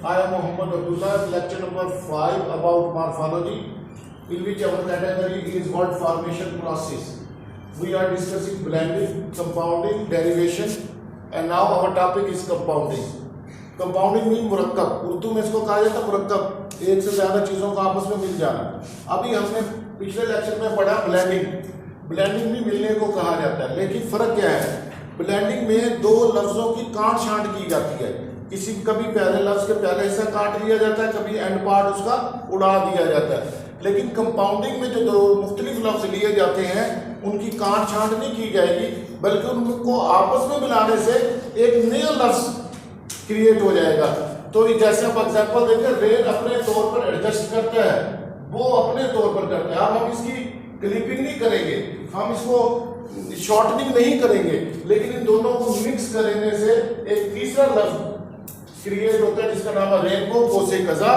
I am Muhammad Abdullah, lecture number 5 about morphology, in which our category is word formation process. We are discussing blending, compounding, derivation, and now our topic is compounding. Compounding mean मुरक्कब, उर्दू में इसको कहा जाता है मुरक्कब, एक से ज़्यादा चीज़ों का आपस में मिल जाना। अभी हमने पिछले लेक्चर में पढ़ा ब्लेंडिंग। ब्लेंडिंग भी मिलने को कहा जाता है, लेकिन फ़र्क क्या है? ब्लेंडिंग में दो लफ्ज़ों की काट छांट की जाती है। किसी कभी पहले लफ्ज़ के पहले हिस्सा काट लिया जाता है, कभी एंड पार्ट उसका उड़ा दिया जाता है। लेकिन कंपाउंडिंग में जो दो मुख्तलिफ लफ्ज़ लिए जाते हैं उनकी काट छांट नहीं की जाएगी, बल्कि उनको आपस में मिलाने से एक नया लफ्ज़ क्रिएट हो जाएगा। तो जैसे आप एग्जांपल देखें, रेन अपने तौर पर एडजस्ट करता है, वो अपने तौर पर करता है। अब हम इसकी क्लिपिंग नहीं करेंगे, हम इसको शॉर्टनिंग नहीं करेंगे, लेकिन इन दोनों को मिक्स करने से एक तीसरा लफ्ज क्रिएट होता है जिसका नाम है रेनबो, कोसे कजा।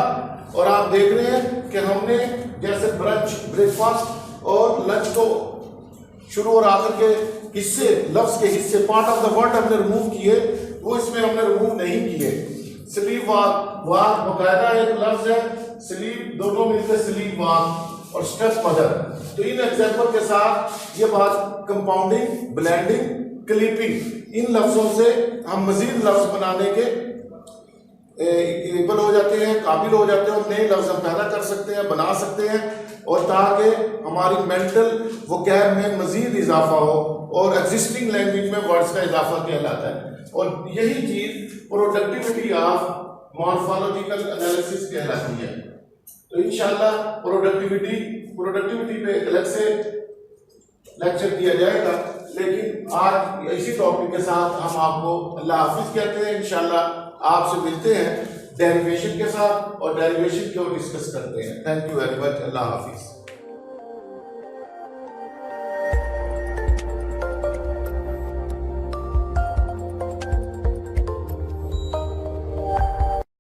और आप देख रहे हैं कि हमने जैसे ब्रंच, ब्रेकफास्ट और लंच को शुरू और आखिर के हिस्से, लफ्ज के हिस्से, पार्ट ऑफ द वर्ड हमने रिमूव किए, वो इसमें हमने रिमूव नहीं किए। स्लीप वाक बकायदा एक लफ्ज है, स्लीप दोनों मिलकर स्लीप वाक और स्टेप मदर। तो इन एग्जांपल के साथ ये बात कंपाउंडिंग, ब्लेंडिंग, क्लिपिंग, इन लफ्जों से हम मजीद लफ्ज बनाने के एबल हो जाते हैं, काबिल हो जाते हैं और नए लफ्ज हम पैदा कर सकते हैं, बना सकते हैं, और ताकि हमारी मेंटल वोकैब में मजीद इजाफा हो और एग्जिस्टिंग लैंग्वेज में वर्ड्स का इजाफा कहलाता है। और यही चीज प्रोडक्टिविटी ऑफ मॉर्फोलॉजिकल एनालिसिस कहलाती है। तो इंशाल्लाह प्रोडक्टिविटी पे अलग से लेक्चर दिया जाएगा, लेकिन आज इसी टॉपिक के साथ हम आपको अल्लाह हाफिज कहते हैं। इंशाल्लाह आपसे मिलते हैं डेरिवेशन के साथ और डेरिवेशन को डिस्कस करते हैं। Thank you very much. Allah Hafiz.